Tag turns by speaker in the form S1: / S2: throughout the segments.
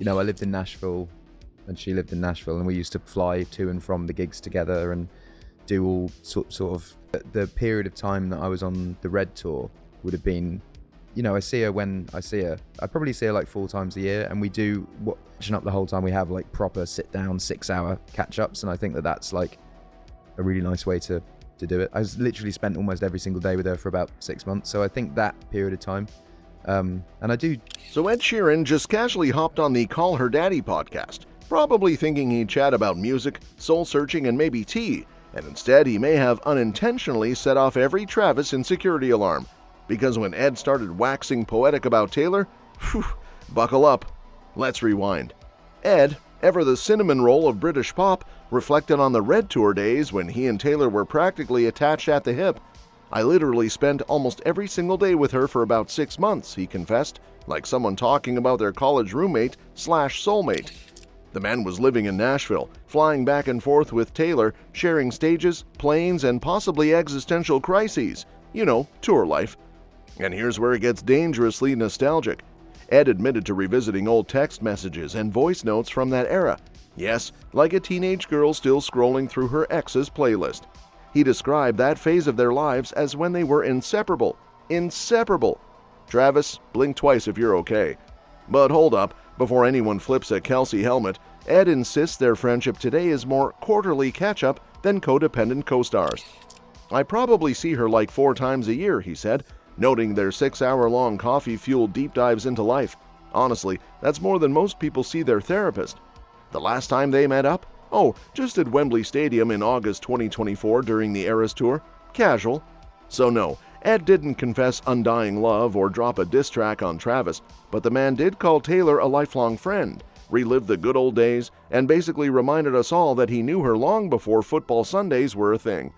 S1: I lived in Nashville and she lived in Nashville, and we used to fly to and from the gigs together and do all sort of. The period of time that I was on the Red Tour would have been, I see her when I see her. I probably see her like 4 times a year, and we do catching up the whole time. We have like proper sit down 6-hour catch ups, and I think that that's like a really nice way to do it. I was literally spent almost every single day with her for about 6 months, so I think that period of time, and I do.
S2: So Ed Sheeran just casually hopped on the Call Her Daddy podcast, probably thinking he'd chat about music, soul searching, and maybe tea, and instead he may have unintentionally set off every Travis insecurity alarm, because when Ed started waxing poetic about Taylor, buckle up, let's rewind. Ed, ever the cinnamon roll of British pop, reflected on the Red Tour days when he and Taylor were practically attached at the hip. I literally spent almost every single day with her for about 6 months, he confessed, like someone talking about their college roommate-slash-soulmate. The man was living in Nashville, flying back and forth with Taylor, sharing stages, planes, and possibly existential crises. Tour life. And here's where it gets dangerously nostalgic. Ed admitted to revisiting old text messages and voice notes from that era. Yes, like a teenage girl still scrolling through her ex's playlist. He described that phase of their lives as when they were inseparable. Inseparable. Travis, blink twice if you're okay. But hold up, before anyone flips a Kelce helmet, Ed insists their friendship today is more quarterly catch-up than codependent co-stars. I probably see her like 4 times a year, he said, noting their 6-hour-long coffee-fueled deep dives into life. Honestly, that's more than most people see their therapist. The last time they met up? Oh, just at Wembley Stadium in August 2024 during the Eras Tour. Casual. So no, Ed didn't confess undying love or drop a diss track on Travis, but the man did call Taylor a lifelong friend, relived the good old days, and basically reminded us all that he knew her long before football Sundays were a thing.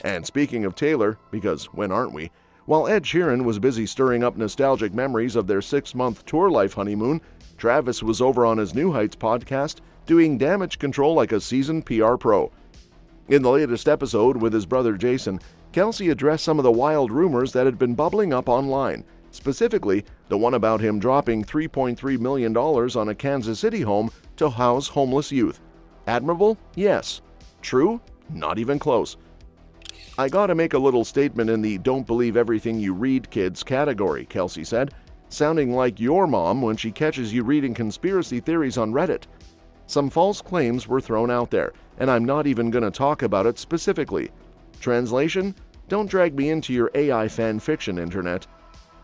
S2: And speaking of Taylor, because when aren't we? While Ed Sheeran was busy stirring up nostalgic memories of their 6-month tour life honeymoon, Travis was over on his New Heights podcast doing damage control like a seasoned PR pro. In the latest episode with his brother Jason, Kelce addressed some of the wild rumors that had been bubbling up online, specifically the one about him dropping $3.3 million on a Kansas City home to house homeless youth. Admirable? Yes. True? Not even close. I gotta make a little statement in the don't believe everything you read kids category, Kelce said, sounding like your mom when she catches you reading conspiracy theories on Reddit. Some false claims were thrown out there, and I'm not even gonna talk about it specifically. Translation? Don't drag me into your AI fan fiction, internet.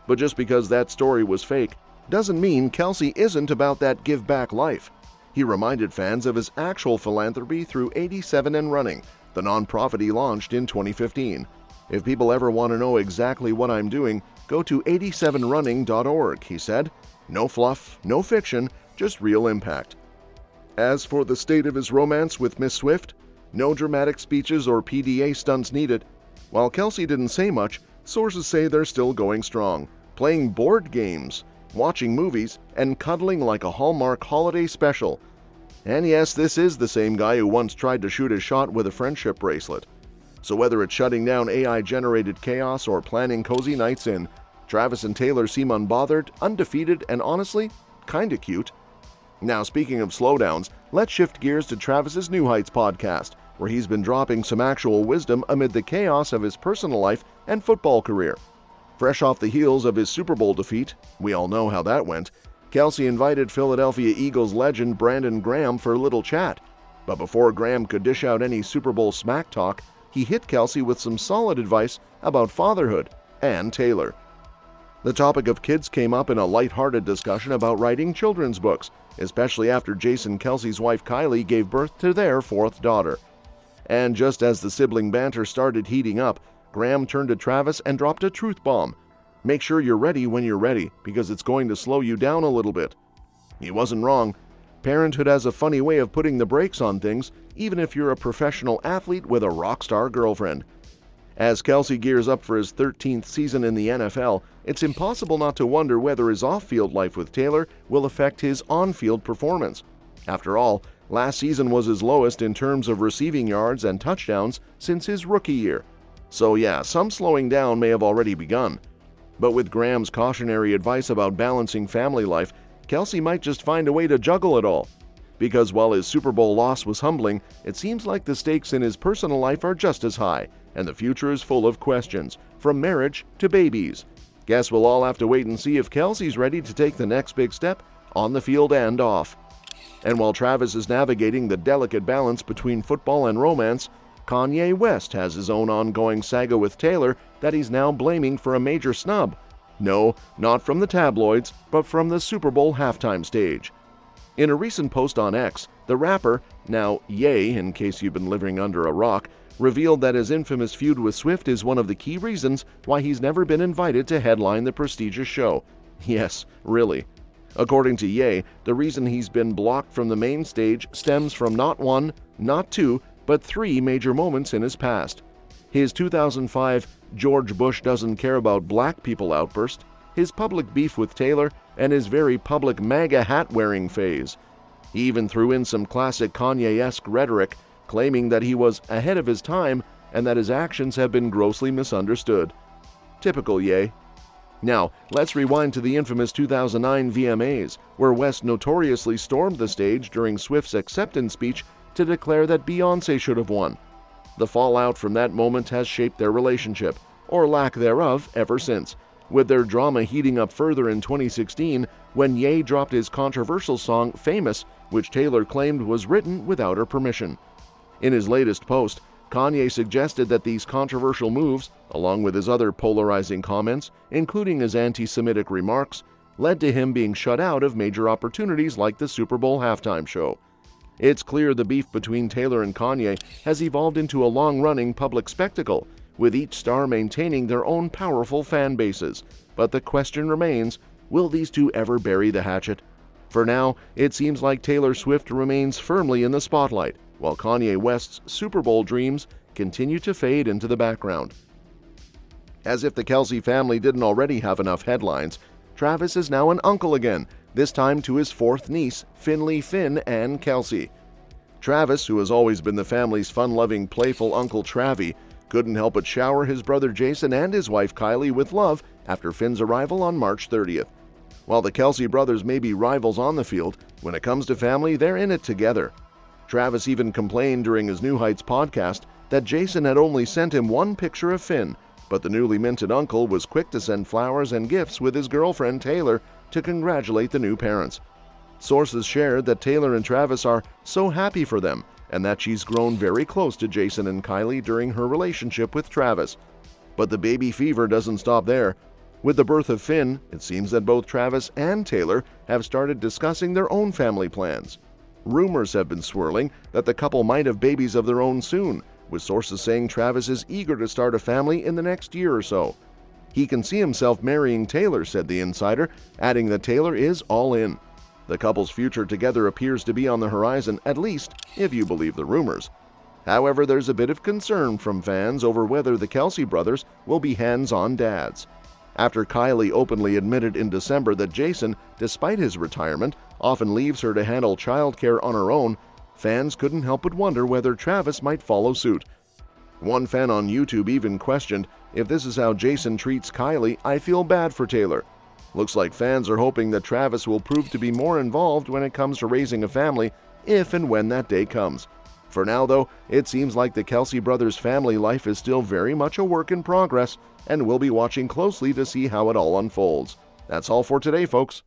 S2: But just because that story was fake, doesn't mean Kelce isn't about that give-back life. He reminded fans of his actual philanthropy through 87 and Running, the nonprofit he launched in 2015. If people ever want to know exactly what I'm doing, go to 87running.org, he said. No fluff, no fiction, just real impact. As for the state of his romance with Miss Swift, no dramatic speeches or PDA stunts needed. While Kelce didn't say much, sources say they're still going strong, playing board games, watching movies, and cuddling like a Hallmark holiday special. And yes, this is the same guy who once tried to shoot his shot with a friendship bracelet. So whether it's shutting down AI-generated chaos or planning cozy nights in, Travis and Taylor seem unbothered, undefeated, and honestly, kinda cute. Now, speaking of slowdowns, let's shift gears to Travis's New Heights podcast, where he's been dropping some actual wisdom amid the chaos of his personal life and football career. Fresh off the heels of his Super Bowl defeat, we all know how that went, Kelce invited Philadelphia Eagles legend Brandon Graham for a little chat. But before Graham could dish out any Super Bowl smack talk, he hit Kelce with some solid advice about fatherhood and Taylor. The topic of kids came up in a lighthearted discussion about writing children's books, especially after Jason Kelce's wife Kylie gave birth to their 4th daughter. And just as the sibling banter started heating up, Graham turned to Travis and dropped a truth bomb. Make sure you're ready when you're ready, because it's going to slow you down a little bit. He wasn't wrong. Parenthood has a funny way of putting the brakes on things, even if you're a professional athlete with a rock star girlfriend. As Kelce gears up for his 13th season in the NFL, it's impossible not to wonder whether his off-field life with Taylor will affect his on-field performance. After all, last season was his lowest in terms of receiving yards and touchdowns since his rookie year. So yeah, some slowing down may have already begun. But with Graham's cautionary advice about balancing family life, Kelce might just find a way to juggle it all. Because while his Super Bowl loss was humbling, it seems like the stakes in his personal life are just as high, and the future is full of questions, from marriage to babies. Guess we'll all have to wait and see if Kelce's ready to take the next big step on the field and off. And while Travis is navigating the delicate balance between football and romance, Kanye West has his own ongoing saga with Taylor that he's now blaming for a major snub. No, not from the tabloids, but from the Super Bowl halftime stage. In a recent post on X, the rapper, now Ye in case you've been living under a rock, revealed that his infamous feud with Swift is one of the key reasons why he's never been invited to headline the prestigious show. Yes, really. According to Ye, the reason he's been blocked from the main stage stems from not one, not two, but three major moments in his past. His 2005 George Bush doesn't care about black people outburst, his public beef with Taylor, and his very public MAGA hat-wearing phase. He even threw in some classic Kanye-esque rhetoric, claiming that he was ahead of his time and that his actions have been grossly misunderstood. Typical Ye. Now, let's rewind to the infamous 2009 VMAs, where West notoriously stormed the stage during Swift's acceptance speech to declare that Beyoncé should have won. The fallout from that moment has shaped their relationship, or lack thereof, ever since, with their drama heating up further in 2016 when Ye dropped his controversial song Famous, which Taylor claimed was written without her permission. In his latest post, Kanye suggested that these controversial moves, along with his other polarizing comments, including his anti-Semitic remarks, led to him being shut out of major opportunities like the Super Bowl halftime show. It's clear the beef between Taylor and Kanye has evolved into a long-running public spectacle, with each star maintaining their own powerful fan bases. But the question remains, will these two ever bury the hatchet? For now, it seems like Taylor Swift remains firmly in the spotlight, while Kanye West's Super Bowl dreams continue to fade into the background. As if the Kelce family didn't already have enough headlines, Travis is now an uncle again, this time to his fourth niece, Finley Finn Ann Kelce. Travis, who has always been the family's fun-loving, playful Uncle Travie, couldn't help but shower his brother Jason and his wife Kylie with love after Finn's arrival on March 30th. While the Kelce brothers may be rivals on the field, when it comes to family, they're in it together. Travis even complained during his New Heights podcast that Jason had only sent him one picture of Finn, but the newly minted uncle was quick to send flowers and gifts with his girlfriend Taylor to congratulate the new parents. Sources shared that Taylor and Travis are so happy for them and that she's grown very close to Jason and Kylie during her relationship with Travis. But the baby fever doesn't stop there. With the birth of Finn, it seems that both Travis and Taylor have started discussing their own family plans. Rumors have been swirling that the couple might have babies of their own soon, with sources saying Travis is eager to start a family in the next year or so. He can see himself marrying Taylor, said the insider, adding that Taylor is all in. The couple's future together appears to be on the horizon, at least if you believe the rumors. However, there's a bit of concern from fans over whether the Kelce brothers will be hands-on dads. After Kylie openly admitted in December that Jason, despite his retirement, often leaves her to handle childcare on her own, fans couldn't help but wonder whether Travis might follow suit. One fan on YouTube even questioned, "If this is how Jason treats Kylie, I feel bad for Taylor." Looks like fans are hoping that Travis will prove to be more involved when it comes to raising a family, if and when that day comes. For now, though, it seems like the Kelce brothers' family life is still very much a work in progress, and we'll be watching closely to see how it all unfolds. That's all for today, folks.